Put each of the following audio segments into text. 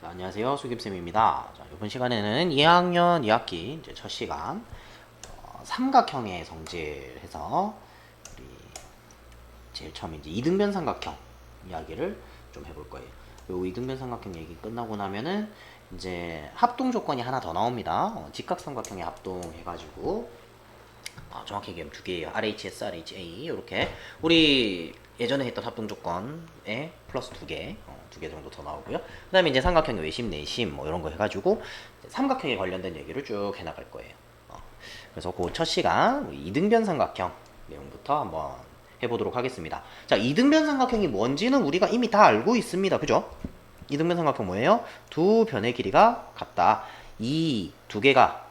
안녕하세요. 수김쌤입니다. 자, 이번 시간에는 2학년 2학기 이제 첫 시간 삼각형의 성질해서 우리 제일 처음에 이제 이등변 삼각형 이야기를 좀 해볼 거예요. 요 이등변 삼각형 얘기 끝나고 나면은 이제 합동 조건이 하나 더 나옵니다. 직각삼각형의 합동 해가지고 정확히 얘기하면 두 개예요. RHS, RHA 이렇게 우리 예전에 했던 합동 조건에 플러스 두 개 정도 더 나오고요. 그 다음에 이제 삼각형의 외심, 내심 뭐 이런 거 해가지고 삼각형에 관련된 얘기를 쭉 해나갈 거예요. 그래서 그 첫 시간 이등변 삼각형 내용부터 한번 해보도록 하겠습니다. 자, 이등변 삼각형이 뭔지는 우리가 이미 다 알고 있습니다. 그죠? 이등변 삼각형 뭐예요? 두 변의 길이가 같다. 이 두 개가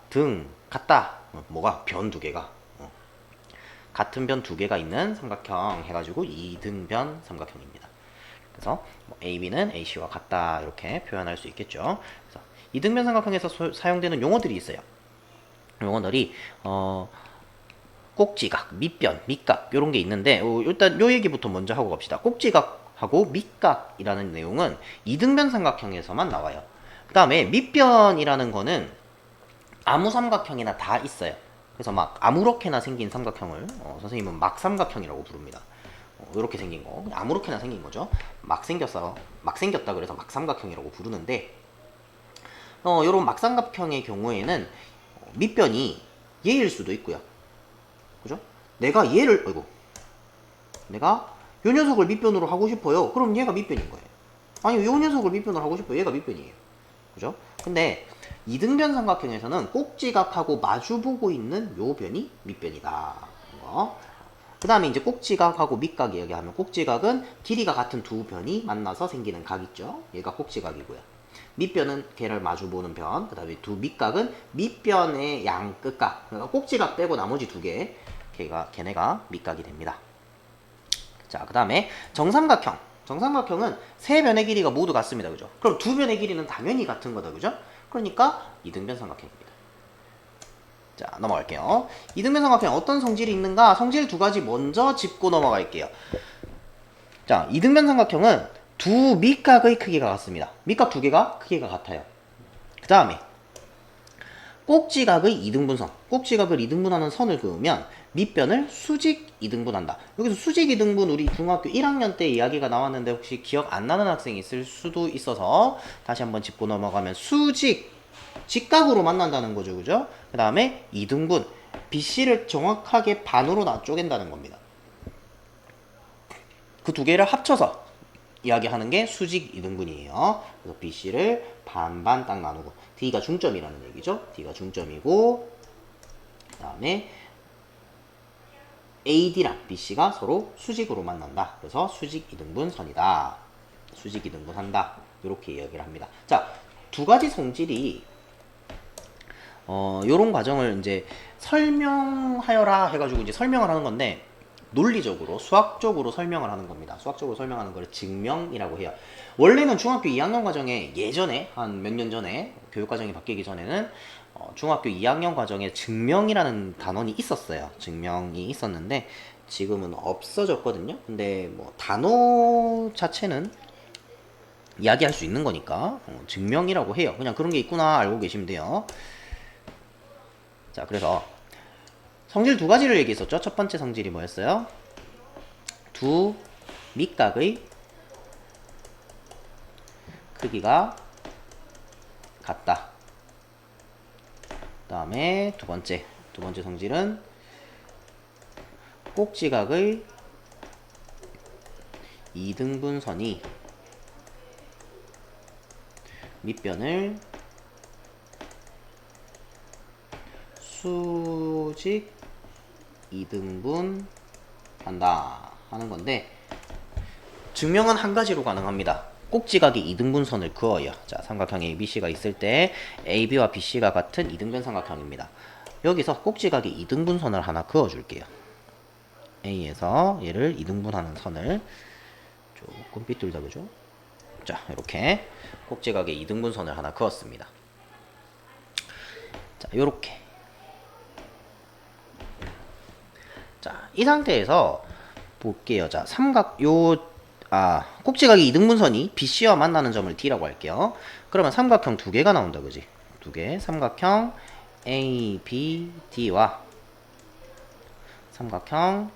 같다. 뭐가? 변 두 개가. 같은 변 두 개가 있는 삼각형 해가지고 이등변 삼각형입니다. 그래서 AB는 AC와 같다 이렇게 표현할 수 있겠죠. 그래서 이등변 삼각형에서 사용되는 용어들이 있어요. 용어들이 꼭지각, 밑변, 밑각 이런 게 있는데 일단 요 얘기부터 먼저 하고 갑시다. 꼭지각하고 밑각이라는 내용은 이등변 삼각형에서만 나와요. 그 다음에 밑변이라는 거는 아무 삼각형이나 다 있어요. 그래서 막 아무렇게나 생긴 삼각형을 선생님은 막삼각형이라고 부릅니다. 이렇게 생긴 거 아무렇게나 생긴 거죠. 막 생겼다 그래서 막삼각형이라고 부르는데 요런 막삼각형의 경우에는 밑변이 얘일 수도 있고요. 그죠? 내가 요 녀석을 밑변으로 하고 싶어요. 그럼 얘가 밑변인 거예요. 아니 요 녀석을 밑변으로 하고 싶어요. 얘가 밑변이에요. 그죠? 근데 이등변 삼각형에서는 꼭지각하고 마주보고 있는 요 변이 밑변이다. 그 다음에 이제 꼭지각하고 밑각 이야기하면 꼭지각은 길이가 같은 두 변이 만나서 생기는 각 있죠. 얘가 꼭지각이고요. 밑변은 걔를 마주보는 변. 그 다음에 두 밑각은 밑변의 양 끝각. 그러니까 꼭지각 빼고 나머지 두 개. 걔네가 밑각이 됩니다. 자, 그 다음에 정삼각형. 정삼각형은 세 변의 길이가 모두 같습니다. 그죠? 그럼 두 변의 길이는 당연히 같은 거다. 그죠? 그러니까 이등변 삼각형입니다. 자, 넘어갈게요. 이등변 삼각형 어떤 성질이 있는가? 성질 두 가지 먼저 짚고 넘어갈게요. 자, 이등변 삼각형은 두 밑각의 크기가 같습니다. 밑각 두 개가 크기가 같아요. 그 다음에 꼭지각의 이등분선. 꼭지각을 이등분하는 선을 그으면 밑변을 수직 이등분한다. 여기서 수직 이등분 우리 중학교 1학년 때 이야기가 나왔는데 혹시 기억 안 나는 학생이 있을 수도 있어서 다시 한번 짚고 넘어가면 직각으로 만난다는 거죠. 그죠? 그 다음에 이등분. BC를 정확하게 반으로 쪼갠다는 겁니다. 그 두 개를 합쳐서 이야기하는 게 수직 이등분이에요. 그래서 BC를 반반 딱 나누고 D가 중점이라는 얘기죠. D가 중점이고 그 다음에 AD랑 BC가 서로 수직으로 만난다. 그래서 수직 이등분선이다. 수직 이등분한다. 이렇게 이야기를 합니다. 자, 두 가지 성질이 요런 과정을 이제 설명하여라 해가지고 이제 설명을 하는 건데 논리적으로 수학적으로 설명을 하는 겁니다. 수학적으로 설명하는 걸 증명이라고 해요. 원래는 중학교 2학년 과정에 예전에 한 몇 년 전에 교육과정이 바뀌기 전에는 중학교 2학년 과정에 증명이라는 단원이 있었어요. 증명이 있었는데 지금은 없어졌거든요. 근데 뭐 단어 자체는 이야기할 수 있는 거니까 증명이라고 해요. 그냥 그런 게 있구나 알고 계시면 돼요. 자, 그래서 성질 두 가지를 얘기했었죠. 첫 번째 성질이 뭐였어요? 두 밑각의 크기가 같다. 그 다음에 두 번째 성질은 꼭지각의 이등분선이 밑변을 수직 이등분 한다 하는 건데 증명은 한 가지로 가능합니다. 꼭지각이 이등분선을 그어요. 자, 삼각형 ABC가 있을 때 AB와 BC가 같은 이등변 삼각형입니다. 여기서 꼭지각이 이등분선을 하나 그어줄게요. A에서 얘를 이등분하는 선을 조금 삐뚤다 그죠? 자, 이렇게 꼭지각에 이등분선을 하나 그었습니다. 자, 요렇게. 자, 이 상태에서 볼게요. 자, 꼭지각이 이등분선이 BC와 만나는 점을 D라고 할게요. 그러면 삼각형 두 개가 나온다, 그지? 두 개. 삼각형 ABD와 삼각형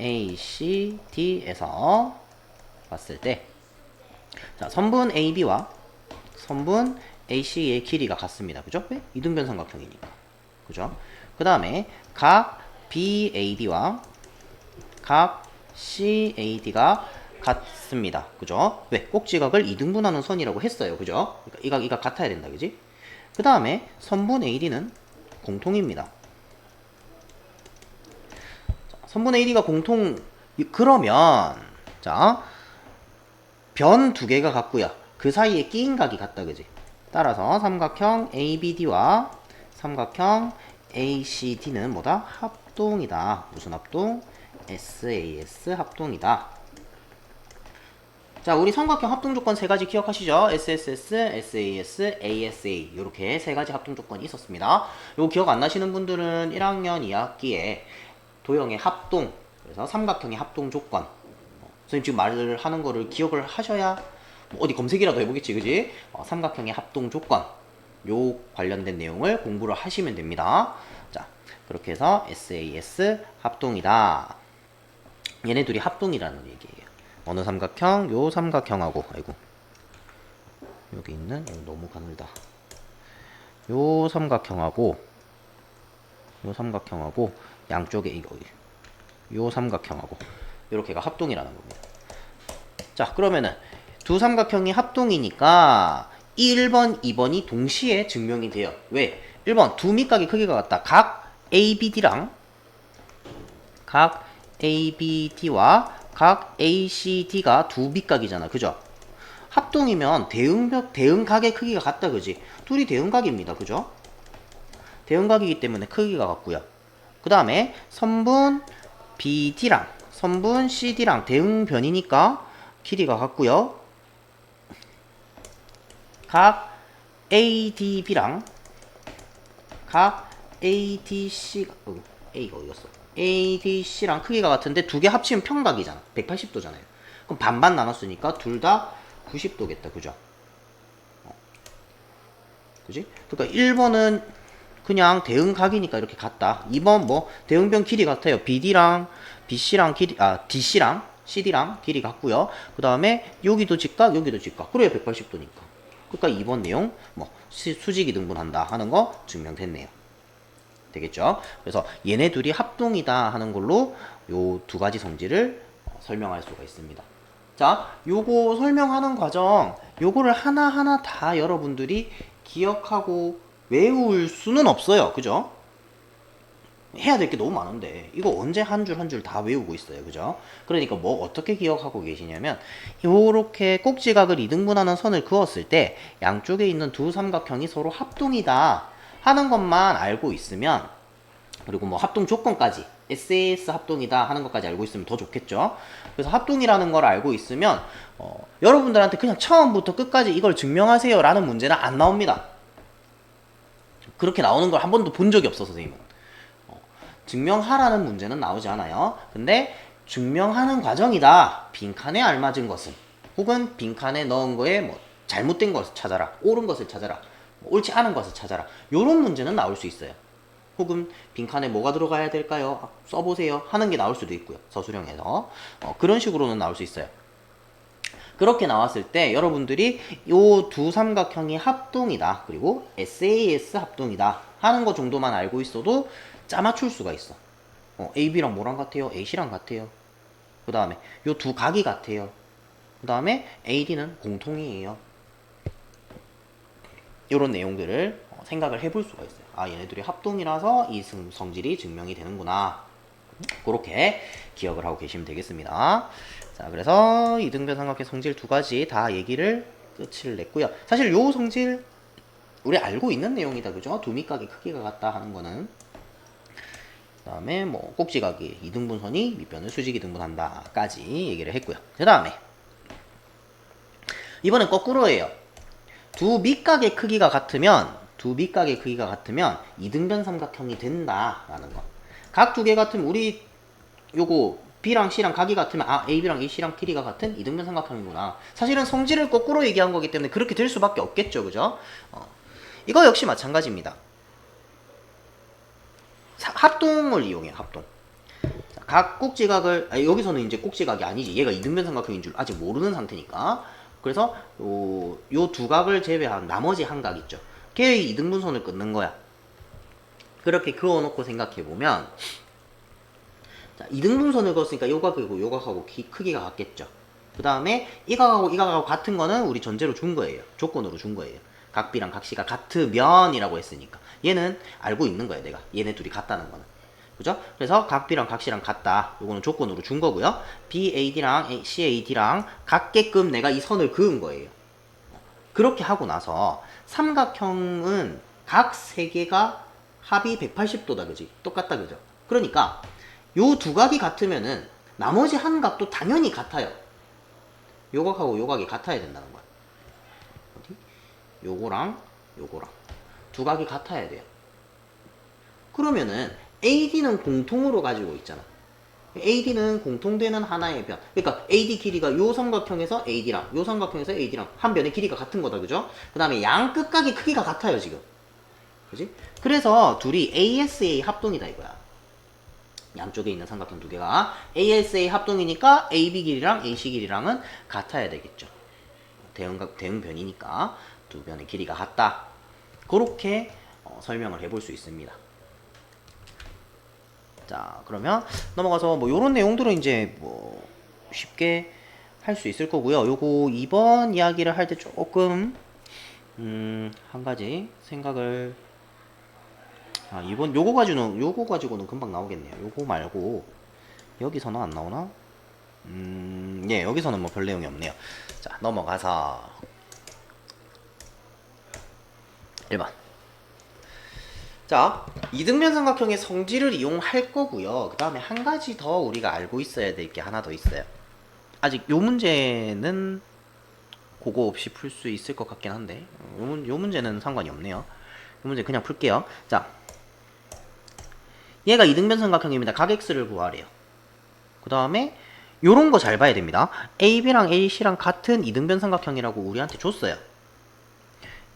ACD에서 봤을 때, 자, 선분 AB와 선분 AC의 길이가 같습니다. 그죠? 왜? 이등변 삼각형이니까. 그죠? 그 다음에 각 BAD와 각 CAD가 같습니다. 그죠? 왜? 꼭지각을 이등분하는 선이라고 했어요. 그죠? 그러니까 이 각 같아야 된다. 그지? 그 다음에 선분 AD는 공통입니다. 자, 선분 AD가 공통, 그러면, 자, 변 두 개가 같고요. 그 사이에 끼인 각이 같다. 그지? 따라서 삼각형 ABD와 삼각형 ACD는 뭐다? 합동이다. 무슨 합동? SAS 합동이다. 자, 우리 삼각형 합동 조건 세 가지 기억하시죠? SSS, SAS, ASA 이렇게 세 가지 합동 조건이 있었습니다. 이거 기억 안 나시는 분들은 1학년 2학기에 도형의 합동, 그래서 삼각형의 합동 조건, 선생님 지금 말을 하는 거를 기억을 하셔야 뭐 어디 검색이라도 해보겠지, 그지? 삼각형의 합동 조건, 요 관련된 내용을 공부를 하시면 됩니다. 자, 그렇게 해서 SAS 합동이다. 얘네 둘이 합동이라는 얘기예요. 어느 삼각형? 요 삼각형하고, 아이고, 여기 있는, 너무 가늘다. 요 삼각형하고, 요 삼각형하고, 양쪽에 이거, 요 삼각형하고, 요렇게가 합동이라는 겁니다. 자, 그러면은 두 삼각형이 합동이니까 1번, 2번이 동시에 증명이 돼요. 왜? 1번 두 밑각의 크기가 같다. 각 ABD랑 각 ABD와 각 ACD가 두 밑각이잖아. 그죠? 합동이면 대응각의 크기가 같다. 그지? 둘이 대응각입니다. 그죠? 대응각이기 때문에 크기가 같고요. 그 다음에 선분 BD랑 선분 CD랑 대응변이니까 길이가 같고요. 각 ADB랑 각 ADC가 A가 어디갔어? ADC랑 크기가 같은데 두 개 합치면 평각이잖아. 180도잖아요. 그럼 반반 나눴으니까 둘 다 90도겠다. 그죠? 그지? 그러니까 1번은 그냥 대응각이니까 이렇게 같다. 2번 뭐 대응변 길이 같아요. BD랑 BC랑 길이 DC랑 CD랑 길이 같고요. 그 다음에 여기도 직각, 여기도 직각. 그래야 180도니까. 그러니까 2번 내용 뭐 수직이 등분한다 하는 거 증명됐네요. 되겠죠? 그래서 얘네 둘이 합동이다 하는 걸로 요 두 가지 성질을 설명할 수가 있습니다. 자, 요거 설명하는 과정, 요거를 하나하나 다 여러분들이 기억하고 외울 수는 없어요. 그죠? 해야 될 게 너무 많은데 이거 언제 한 줄 한 줄 다 외우고 있어요. 그죠? 그러니까 뭐 어떻게 기억하고 계시냐면 요렇게 꼭지각을 이등분하는 선을 그었을 때 양쪽에 있는 두 삼각형이 서로 합동이다 하는 것만 알고 있으면, 그리고 뭐 합동 조건까지 SAS 합동이다 하는 것까지 알고 있으면 더 좋겠죠. 그래서 합동이라는 걸 알고 있으면 여러분들한테 그냥 처음부터 끝까지 이걸 증명하세요 라는 문제는 안 나옵니다. 그렇게 나오는 걸 한 번도 본 적이 없어 선생님은. 증명하라는 문제는 나오지 않아요. 근데 증명하는 과정이다. 빈칸에 알맞은 것은, 혹은 빈칸에 넣은 거에 뭐 잘못된 것을 찾아라, 옳은 것을 찾아라, 뭐 옳지 않은 것을 찾아라, 요런 문제는 나올 수 있어요. 혹은 빈칸에 뭐가 들어가야 될까요? 써보세요 하는 게 나올 수도 있고요. 서술형에서 그런 식으로는 나올 수 있어요. 그렇게 나왔을 때 여러분들이 요 두 삼각형이 합동이다, 그리고 SAS 합동이다 하는 거 정도만 알고 있어도 짜맞출 수가 있어. AB랑 뭐랑 같아요? AC랑 같아요. 그 다음에 요 두 각이 같아요. 그 다음에 AD는 공통이에요. 이런 내용들을 생각을 해볼 수가 있어요. 아, 얘네들이 합동이라서 이 성질이 증명이 되는구나. 그렇게 기억을 하고 계시면 되겠습니다. 자, 그래서 이등변 삼각형 성질 두 가지 다 얘기를 끝을 냈고요. 사실 요 성질 우리 알고 있는 내용이다. 그죠? 두 밑각의 크기가 같다 하는 거는. 그 다음에 뭐 꼭지각이 이등분선이 밑변을 수직이 등분한다 까지 얘기를 했고요. 그 다음에 이번엔 거꾸로예요. 두 밑각의 크기가 같으면 이등변 삼각형이 된다라는 거. 각 두 개 같으면 우리 요거 B랑 C랑 각이 같으면 아 AB랑 AC랑 길이가 같은 이등변 삼각형이구나. 사실은 성질을 거꾸로 얘기한 거기 때문에 그렇게 될 수밖에 없겠죠, 그죠? 이거 역시 마찬가지입니다. 합동을 이용해요, 합동. 각 꼭지각을 여기서는 이제 꼭지각이 아니지, 얘가 이등변 삼각형인 줄 아직 모르는 상태니까. 그래서 요 두 각을 제외한 나머지 한 각 있죠, 걔의 이등분선을 끊는 거야. 그렇게 그어놓고 생각해보면, 자, 이등분선을 그었으니까 요 각이고 요 각하고 크기가 같겠죠. 그 다음에 이 각하고 이 각하고 같은 거는 우리 전제로 준 거예요, 조건으로 준 거예요. 각 B랑 각 C가 같으면이라고 했으니까 얘는 알고 있는 거예요, 내가 얘네 둘이 같다는 거는. 그죠? 그래서 각 B랑 각 C랑 같다, 요거는 조건으로 준 거고요. BAD랑 CAD랑 같게끔 내가 이 선을 그은 거예요. 그렇게 하고 나서 삼각형은 각 세 개가 합이 180도다, 그지? 똑같다, 그죠? 그러니까 요 두 각이 같으면은 나머지 한 각도 당연히 같아요. 요 각하고 요 각이 같아야 된다는 거야. 어디? 요거랑 요거랑 두 각이 같아야 돼요. 그러면은 AD는 공통으로 가지고 있잖아. AD는 공통되는 하나의 변. 그러니까 AD 길이가 요 삼각형에서 AD랑 요 삼각형에서 AD랑 한 변의 길이가 같은 거다, 그죠? 그 다음에 양 끝각이 크기가 같아요, 지금. 그지? 그래서 둘이 ASA 합동이다, 이거야. 양쪽에 있는 삼각형 두 개가 ASA 합동이니까 AB 길이랑 AC 길이랑은 같아야 되겠죠. 대응변이니까 두 변의 길이가 같다. 그렇게 설명을 해볼 수 있습니다. 자, 그러면 넘어가서 뭐 요런 내용들은 이제 뭐 쉽게 할 수 있을 거고요. 요거 2번 이야기를 할 때 조금 한 가지 생각을, 이번 요거 가지고는 금방 나오겠네요. 요거 말고 여기서는 안 나오나? 예, 여기서는 뭐 별 내용이 없네요. 자, 넘어가서 1번. 자, 이등변 삼각형의 성질을 이용할 거고요. 그 다음에 한 가지 더 우리가 알고 있어야 될 게 하나 더 있어요. 아직 요 문제는 그거 없이 풀 수 있을 것 같긴 한데, 요 문제는 상관이 없네요. 요 문제 그냥 풀게요. 자, 얘가 이등변 삼각형입니다. 각 X를 구하래요. 그 다음에 요런 거 잘 봐야 됩니다. AB랑 AC랑 같은 이등변 삼각형이라고 우리한테 줬어요.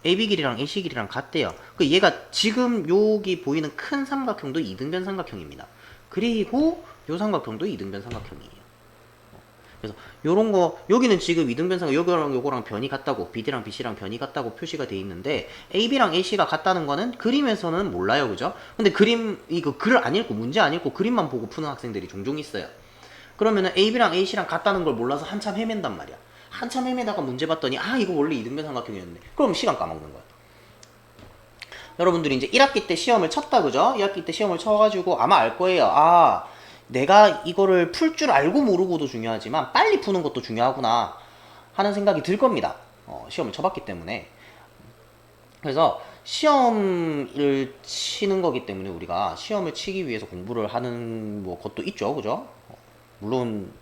AB 길이랑 AC 길이랑 같대요. 그 얘가 지금 여기 보이는 큰 삼각형도 이등변 삼각형입니다. 그리고 요 삼각형도 이등변 삼각형이에요. 그래서 요런 거, 여기는 지금 이등변 삼각, 요거랑 요거랑 변이 같다고, BD랑 BC랑 변이 같다고 표시가 돼 있는데 AB랑 AC가 같다는 거는 그림에서는 몰라요, 그죠? 근데 이거 글을 안 읽고 문제 안 읽고 그림만 보고 푸는 학생들이 종종 있어요. 그러면은 AB랑 AC랑 같다는 걸 몰라서 한참 헤맨단 말이야. 한참 헤매다가 문제 봤더니 이거 원래 이등변 삼각형이었네. 그럼 시간 까먹는 거야. 여러분들이 이제 1학기 때 시험을 쳤다, 그죠? 2학기 때 시험을 쳐가지고 아마 알 거예요. 내가 이거를 풀 줄 알고 모르고도 중요하지만 빨리 푸는 것도 중요하구나 하는 생각이 들 겁니다. 시험을 쳐봤기 때문에. 그래서 시험을 치는 거기 때문에 우리가 시험을 치기 위해서 공부를 하는 뭐 것도 있죠, 그죠? 물론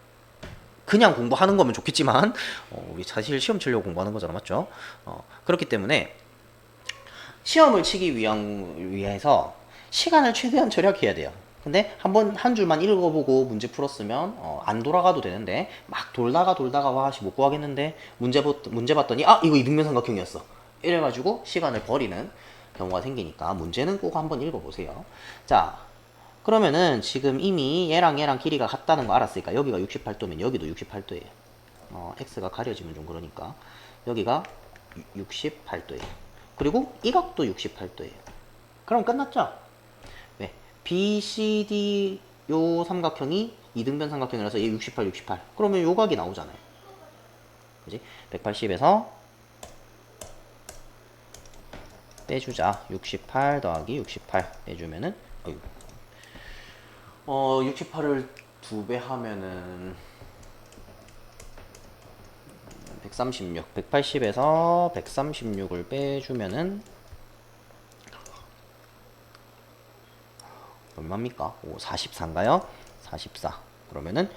그냥 공부하는 거면 좋겠지만 우리 사실 시험 치려고 공부하는 거잖아, 맞죠? 그렇기 때문에 시험을 치기 위해서 시간을 최대한 절약해야 돼요. 근데 한 줄만 읽어보고 문제 풀었으면 안 돌아가도 되는데 막 돌다가 와씨 못 구하겠는데 문제 봤더니 이거 이등변 삼각형이었어, 이래가지고 시간을 버리는 경우가 생기니까 문제는 꼭 한번 읽어보세요. 자, 그러면은 지금 이미 얘랑 길이가 같다는 거 알았으니까 여기가 68도면 여기도 68도예요. x가 가려지면 좀 그러니까 여기가 68도예요. 그리고 이 각도 68도예요. 그럼 끝났죠? 왜? BCD 요 삼각형이 이등변 삼각형이라서 얘 68, 68. 그러면 요 각이 나오잖아요. 그지? 180에서 빼주자. 68 더하기 68 빼주면은 68을 2배 하면은 136, 180에서 136을 빼주면은 얼마입니까? 44인가요? 44. 그러면은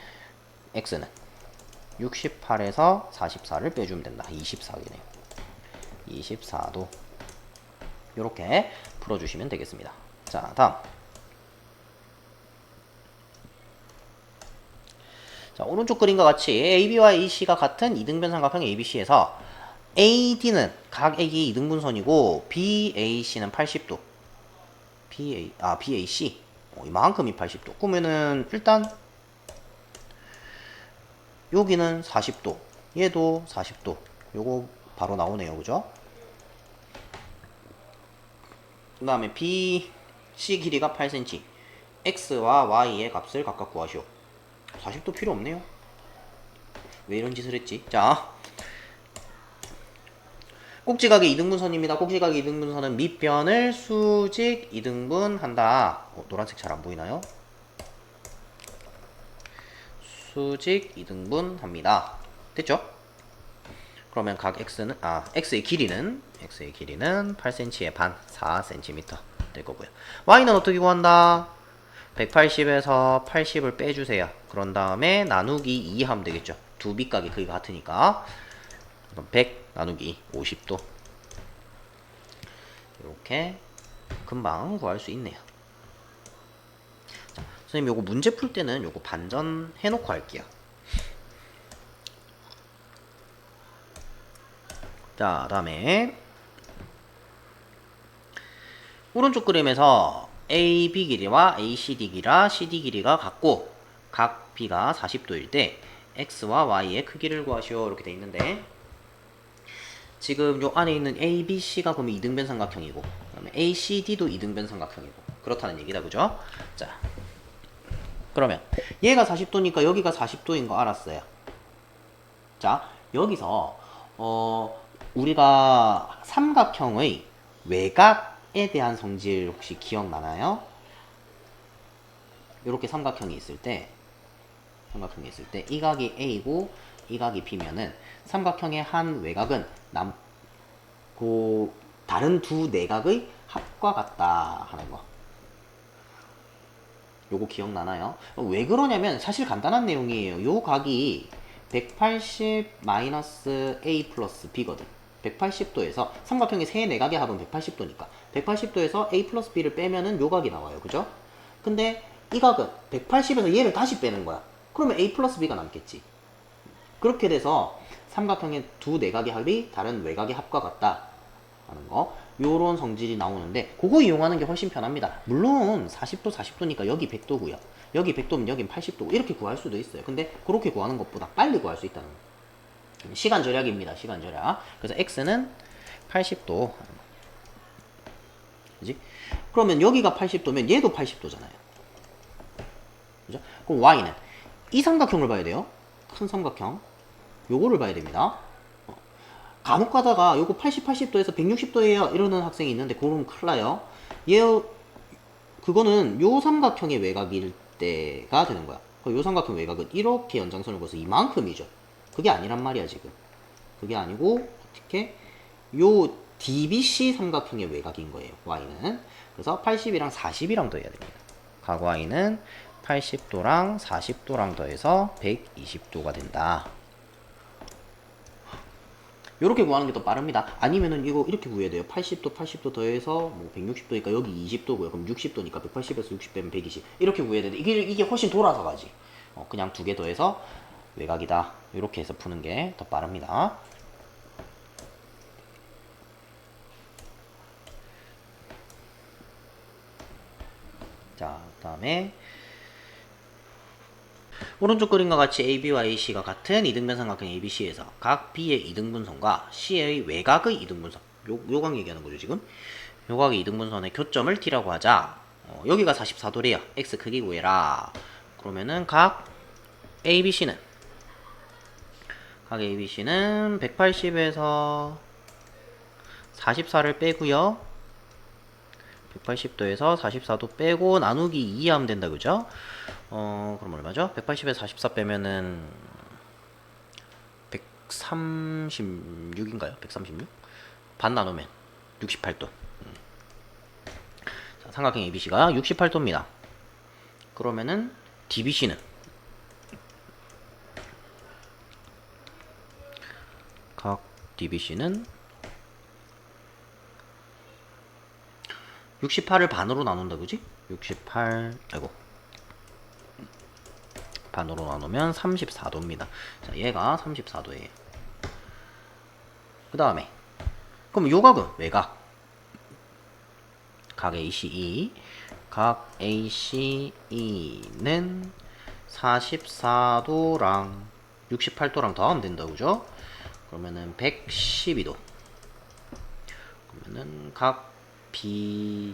x는 68에서 44를 빼주면 된다. 24이네요. 24도. 이렇게 풀어주시면 되겠습니다. 자, 다음. 자, 오른쪽 그림과 같이 AB와 AC가 같은 이등변 삼각형 ABC에서 AD는 각 A의 이등분선이고 BAC는 80도. BAC 이만큼이 80도. 그러면은 일단 여기는 40도. 얘도 40도. 요거 바로 나오네요. 그죠? 그 다음에 BC 길이가 8cm. X와 Y의 값을 각각 구하시오. 40도 필요 없네요. 왜 이런 짓을 했지? 자, 꼭지각의 이등분선입니다. 꼭지각의 이등분선은 밑변을 수직 이등분한다. 노란색 잘 안 보이나요? 수직 이등분합니다. 됐죠? 그러면 각 x의 길이는 8cm의 반, 4cm 될 거고요. y는 어떻게 구한다? 180에서 80을 빼주세요. 그런 다음에 나누기 2 하면 되겠죠. 두 밑각이 크기가 같으니까. 그럼 100 나누기 50도. 이렇게 금방 구할 수 있네요. 자, 선생님 요거 문제 풀 때는 요거 반전 해놓고 할게요. 자, 다음에 오른쪽 그림에서 AB 길이와 ACD 길이와 CD 길이가 같고 각 B가 40도일 때 X와 Y의 크기를 구하시오. 이렇게 돼 있는데 지금 요 안에 있는 ABC가 그러면 이등변 삼각형이고 그다음에 ACD도 이등변 삼각형이고 그렇다는 얘기다. 그죠? 자, 그러면 얘가 40도니까 여기가 40도인 거 알았어요. 자, 여기서 우리가 삼각형의 외곽에 대한 성질 혹시 기억나나요? 이렇게 삼각형이 있을 때 이 각이 A고 이 각이 B면은 삼각형의 한 외곽은 다른 두 내각의 합과 같다 하는 거. 요거 기억나나요? 왜 그러냐면 사실 간단한 내용이에요. 요 각이 180-A 플러스 B거든. 180도에서 삼각형의 세 내각의 합은 180도니까 180도에서 A 플러스 B를 빼면은 요 각이 나와요. 그죠? 근데 이 각은 180에서 얘를 다시 빼는 거야. 그러면 A 플러스 B가 남겠지. 그렇게 돼서 삼각형의 두 내각의 합이 다른 외곽의 합과 같다 하는 거. 요런 성질이 나오는데 그거 이용하는 게 훨씬 편합니다. 물론 40도 40도니까 여기 100도고요. 여기 100도면 여긴 80도고 이렇게 구할 수도 있어요. 근데 그렇게 구하는 것보다 빨리 구할 수 있다는 거. 시간 절약입니다. 시간 절약. 그래서 x는 80도. 그지? 그러면 여기가 80도면 얘도 80도잖아요. 그죠? 그럼 y는 이 삼각형을 봐야 돼요. 큰 삼각형. 요거를 봐야 됩니다. 간혹 가다가 요거 80도에서 160도예요 이러는 학생이 있는데 그러면 큰일 나요. 그거는 요 삼각형의 외곽일 때가 되는 거야. 요 삼각형 외곽은 이렇게 연장선을 그어서 이만큼이죠. 그게 아니란 말이야 지금. 그게 아니고 어떻게 요 DBC 삼각형의 외곽인 거예요. y는. 그래서 80이랑 40이랑 더해야 됩니다. 각 y는 80도랑 40도랑 더해서 120도가 된다. 요렇게 구하는 게 더 빠릅니다. 아니면은 이거 이렇게 구해야 돼요. 80도 더해서 뭐 160도니까 여기 20도고요. 그럼 60도니까 180에서 60 빼면 120. 이렇게 구해야 되는데 이게 훨씬 돌아서 가지. 그냥 두 개 더해서 외곽이다. 이렇게 해서 푸는 게 더 빠릅니다. 자, 그다음에 오른쪽 그림과 같이 AB와 AC가 같은 이등변 삼각형 ABC에서 각 B의 이등분선과 C의 외곽의 이등분선 요각 얘기하는 거죠 지금. 요각의 이등분선의 교점을 T라고 하자. 여기가 44도래요. X 크기 구해라. 그러면은 각 ABC는 180에서 44를 빼고요. 180도에서 44도 빼고 나누기 2 하면 된다. 그죠? 그럼 얼마죠? 180에서 44 빼면은 136인가요? 136? 반 나누면 68도. 자, 삼각형 ABC가 68도입니다. 그러면은 DBC는 각 DBC는 68을 반으로 나눈다. 그지? 68 반으로 나누면 34도입니다. 자, 얘가 34도예요. 그 다음에 그럼 요 각은 외각. 각 ACE. 각 ACE는 44도랑 68도랑 더하면 된다, 그죠? 그러면은 112도. 그러면은 각 BC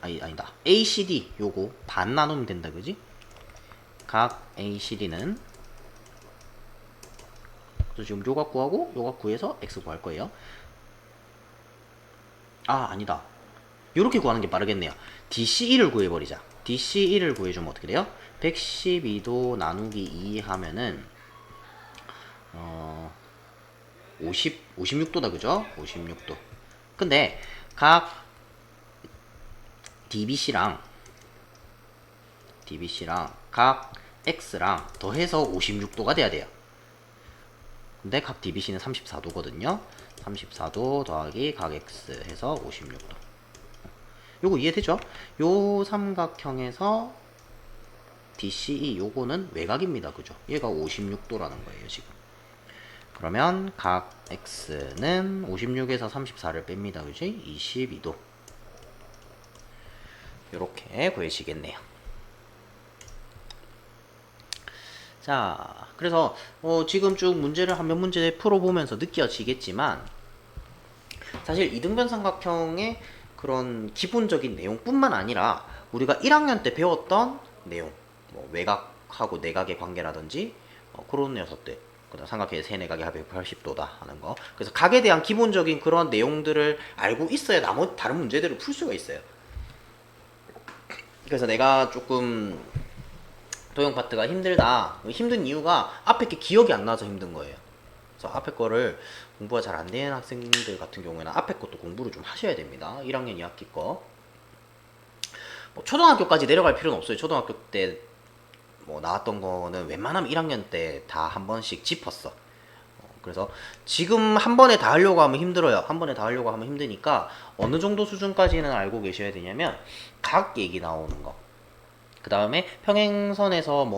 아니다. ACD 요거 반 나누면 된다, 그지? 각 ACD는 그래서 지금 요각 구하고 요각 구해서 X 구할 거예요. 아, 아니다. 요렇게 구하는 게 빠르겠네요. DCE를 구해버리자. DCE를 구해주면 어떻게 돼요? 112도 나누기 2 하면은 56도다, 그죠? 56도. 근데 각 DBC랑 각 X랑 더해서 56도가 돼야 돼요. 근데 각 DBC는 34도거든요. 34도 더하기 각 X 해서 56도. 요거 이해되죠? 요 삼각형에서 DCE 요거는 외곽입니다. 그죠? 얘가 56도라는 거예요, 지금. 그러면 각 X는 56에서 34를 뺍니다. 그지? 22도. 요렇게 구해지겠네요. 자, 그래서 지금 쭉 문제를 한 몇 문제 풀어보면서 느껴지겠지만 사실 이등변 삼각형의 그런 기본적인 내용뿐만 아니라 우리가 1학년 때 배웠던 내용, 뭐 외곽하고 내각의 관계라든지 그런 녀석들, 그다음 삼각형의 세내각의 합이 180도다 하는 거. 그래서 각에 대한 기본적인 그런 내용들을 알고 있어야 나머지 다른 문제들을 풀 수가 있어요. 그래서 내가 조금 도형 파트가 힘들다. 힘든 이유가 앞에 게 기억이 안 나서 힘든 거예요. 그래서 앞에 거를 공부가 잘 안 되는 학생들 같은 경우에는 앞에 것도 공부를 좀 하셔야 됩니다. 1학년 2학기 거. 뭐 초등학교까지 내려갈 필요는 없어요. 초등학교 때 뭐 나왔던 거는 웬만하면 1학년 때 다 한 번씩 짚었어. 그래서 지금 한 번에 다 하려고 하면 힘들어요. 한 번에 다 하려고 하면 힘드니까 어느 정도 수준까지는 알고 계셔야 되냐면 각 얘기 나오는 거. 그 다음에 평행선에서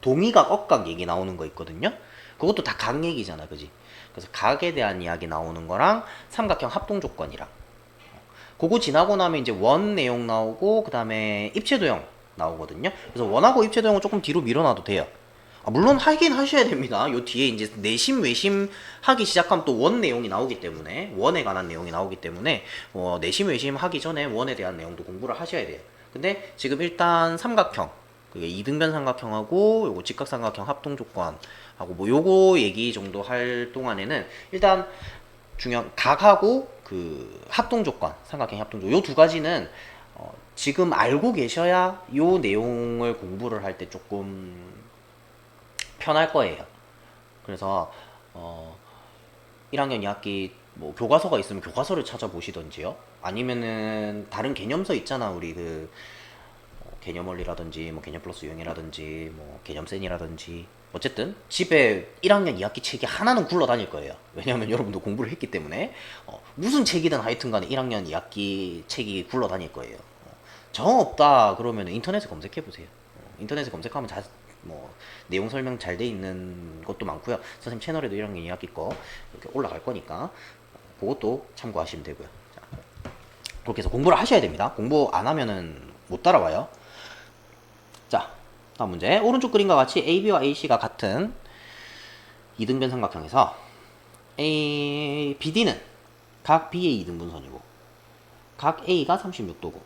동의각, 억각 얘기 나오는 거 있거든요. 그것도 다 각 얘기잖아, 그지? 그래서 각에 대한 이야기 나오는 거랑 삼각형 합동 조건이랑 그거 지나고 나면 이제 원 내용 나오고 그 다음에 입체도형 나오거든요. 그래서 원하고 입체도형은 조금 뒤로 밀어놔도 돼요. 물론 하긴 하셔야 됩니다. 요 뒤에 이제 내심 외심 하기 시작하면 또 원 내용이 나오기 때문에 원에 관한 내용이 나오기 때문에 내심 외심 하기 전에 원에 대한 내용도 공부를 하셔야 돼요. 근데 지금 일단 삼각형 그게 이등변 삼각형하고 요거 직각삼각형 합동 조건하고 뭐 요거 얘기 정도 할 동안에는 일단 중요한 각하고 그 합동 조건 삼각형 합동 조건 요 두 가지는 지금 알고 계셔야 요 내용을 공부를 할 때 조금 편할 거예요. 그래서 1학년 2학기 뭐 교과서가 있으면 교과서를 찾아보시던지요. 아니면은 다른 개념서 있잖아. 우리 그 개념 원리라든지 뭐 개념 플러스 유형이라든지 뭐 개념센이라든지 어쨌든 집에 1학년 2학기 책이 하나는 굴러 다닐 거예요. 왜냐하면 여러분도 공부를 했기 때문에 무슨 책이든 하여튼 간에 1학년 2학기 책이 굴러 다닐 거예요. 정 없다 그러면 인터넷에 검색해 보세요. 인터넷에 검색하면 뭐 내용 설명 잘 돼 있는 것도 많고요. 선생님 채널에도 1학년 2학기 거 이렇게 올라갈 거니까 그것도 참고하시면 되고요. 자, 그렇게 해서 공부를 하셔야 됩니다. 공부 안 하면은 못 따라와요. 자, 다음 문제. 오른쪽 그림과 같이 AB와 AC가 같은 이등변 삼각형에서 BD는 각 B의 이등분선이고 각 A가 36도고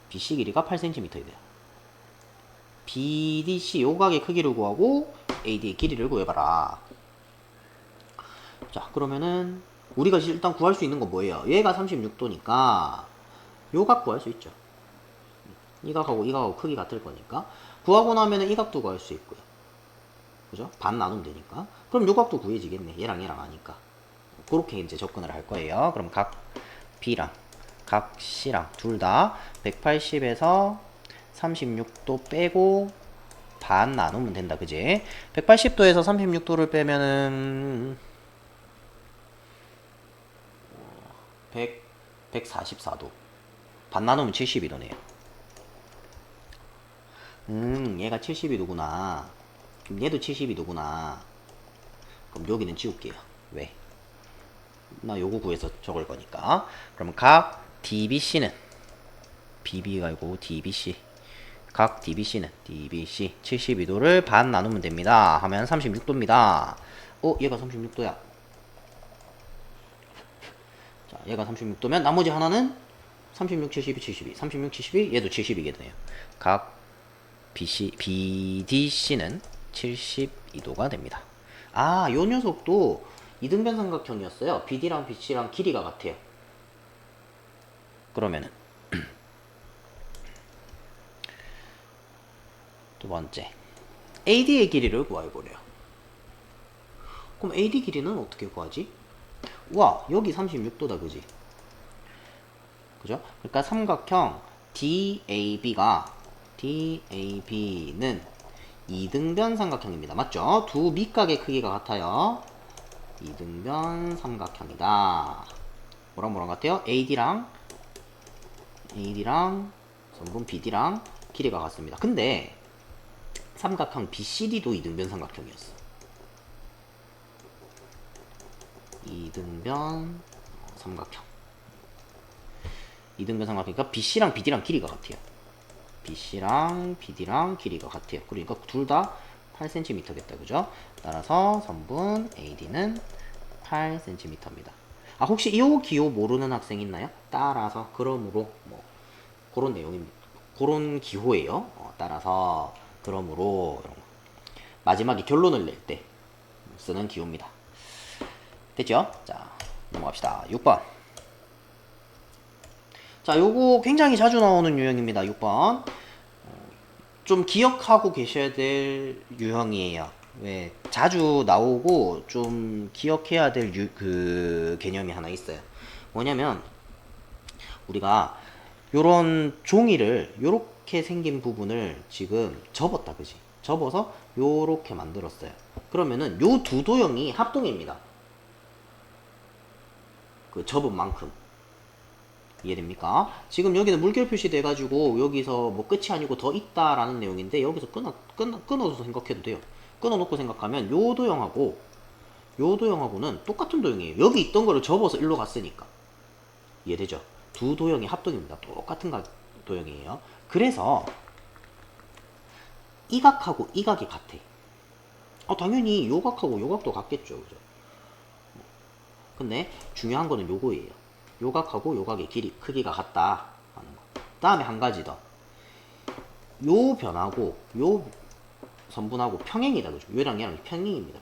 BC 길이가 8cm이 돼요. BDC 요각의 크기를 구하고 AD의 길이를 구해봐라. 자, 그러면은 우리가 일단 구할 수 있는 건 뭐예요? 얘가 36도니까 요각 구할 수 있죠. 이 각하고 크기 같을 거니까 구하고 나면은 이 각도 구할 수 있고요. 그죠? 반 나누면 되니까. 그럼 요 각도 구해지겠네. 얘랑 하니까. 그렇게 이제 접근을 할 거예요. 그럼 각 B랑 각 C랑 둘 다 180에서 36도 빼고 반 나누면 된다. 그지? 180도에서 36도를 빼면은 144도. 반 나누면 72도네요. 얘가 72도구나. 그럼 얘도 72도구나. 그럼 여기는 지울게요. 왜? 나 요거 구해서 적을 거니까. 그러면 각 DBC는 BB가 아니고 DBC. 각 DBC는 DBC 72도를 반 나누면 됩니다. 하면 36도입니다. 얘가 36도야. 자, 얘가 36도면 나머지 하나는 36, 72, 72. 36, 72, 얘도 72겠네요. 각 BDC는 72도가 됩니다. 요 녀석도 이등변 삼각형이었어요. BD랑 BC랑 길이가 같아요. 그러면은 두 번째 AD의 길이를 구해보래요. 그럼 AD 길이는 어떻게 구하지? 와, 여기 36도다, 그지? 그죠? 그러니까 삼각형 DAB는 이등변 삼각형입니다. 맞죠? 두 밑각의 크기가 같아요. 이등변 삼각형이다. 뭐랑 같아요? AD랑 선분 BD랑 길이가 같습니다. 근데 삼각형 BCD도 이등변 삼각형이었어. 이등변 삼각형. 이등변 삼각형이니까 BC랑 BD랑 길이가 같아요. BC랑 BD랑 길이가 같아요. 그러니까 둘 다 8cm겠다. 그죠? 따라서 선분 AD는 8cm입니다. 혹시 이 기호 모르는 학생 있나요? 따라서, 그러므로, 뭐 그런 내용입니다. 그런 기호예요. 따라서, 그러므로, 이런 거. 마지막에 결론을 낼 때 쓰는 기호입니다. 됐죠? 자, 넘어갑시다. 6번. 자, 요거 굉장히 자주 나오는 유형입니다. 6번. 좀 기억하고 계셔야 될 유형이에요. 왜? 자주 나오고 좀 기억해야 될 개념이 하나 있어요. 뭐냐면, 우리가 요런 종이를, 요렇게 생긴 부분을 지금 접었다, 그지? 접어서 요렇게 만들었어요. 그러면은 요 두 도형이 합동입니다. 그 접은 만큼. 이해됩니까? 지금 여기는 물결 표시돼 가지고 여기서 뭐 끝이 아니고 더 있다라는 내용인데, 여기서 끊어서 생각해도 돼요. 끊어놓고 생각하면 요 도형하고는 똑같은 도형이에요. 여기 있던 거를 접어서 일로 갔으니까. 이해되죠? 두 도형이 합동입니다. 똑같은 도형이에요. 그래서 이 각하고 이 각이 같아. 당연히 요 각하고 요 각도 같겠죠. 그죠? 근데 중요한 거는 요거예요. 요 각하고 요 각의 크기가 같다 하는 거. 다음에 한 가지 더. 요 변하고 요 선분하고 평행이다. 그죠? 요랑 얘랑 평행입니다.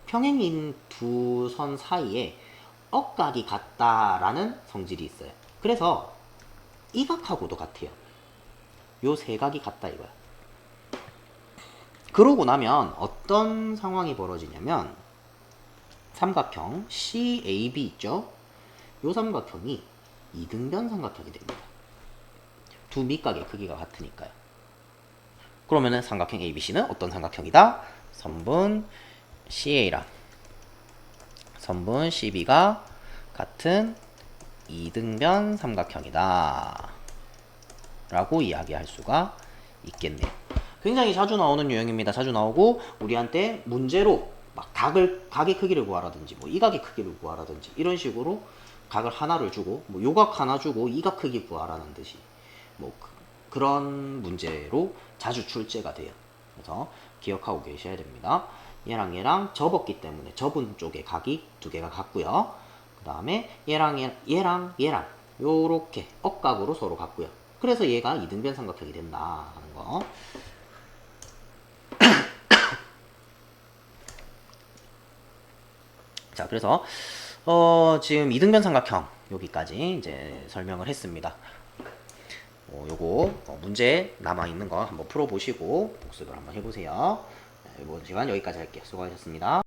평행인 두 선 사이에 억각이 같다라는 성질이 있어요. 그래서 이 각하고도 같아요. 요 세 각이 같다 이거야. 그러고 나면 어떤 상황이 벌어지냐면, 삼각형 CAB 있죠? 요 삼각형이 이등변 삼각형이 됩니다. 두 밑각의 크기가 같으니까요. 그러면은 삼각형 ABC는 어떤 삼각형이다? 선분 CA랑 선분 CB가 같은 이등변 삼각형이다 라고 이야기할 수가 있겠네요. 굉장히 자주 나오는 유형입니다. 자주 나오고, 우리한테 문제로 막 각의 크기를 구하라든지, 뭐 이 각의 크기를 구하라든지, 이런 식으로 각을 하나를 주고, 뭐 요각 하나 주고 이 각 크기 구하라는 듯이, 뭐 그런 문제로 자주 출제가 돼요. 그래서 기억하고 계셔야 됩니다. 얘랑 접었기 때문에 접은 쪽에 각이 두 개가 같고요. 그 다음에 얘랑 요렇게 억각으로 서로 같고요. 그래서 얘가 이등변 삼각형이 된다 하는 거. 자, 그래서 지금 이등변 삼각형 여기까지 이제 설명을 했습니다. 요거 문제 남아있는 거 한번 풀어보시고 복습을 한번 해보세요. 이번 시간 여기까지 할게요. 수고하셨습니다.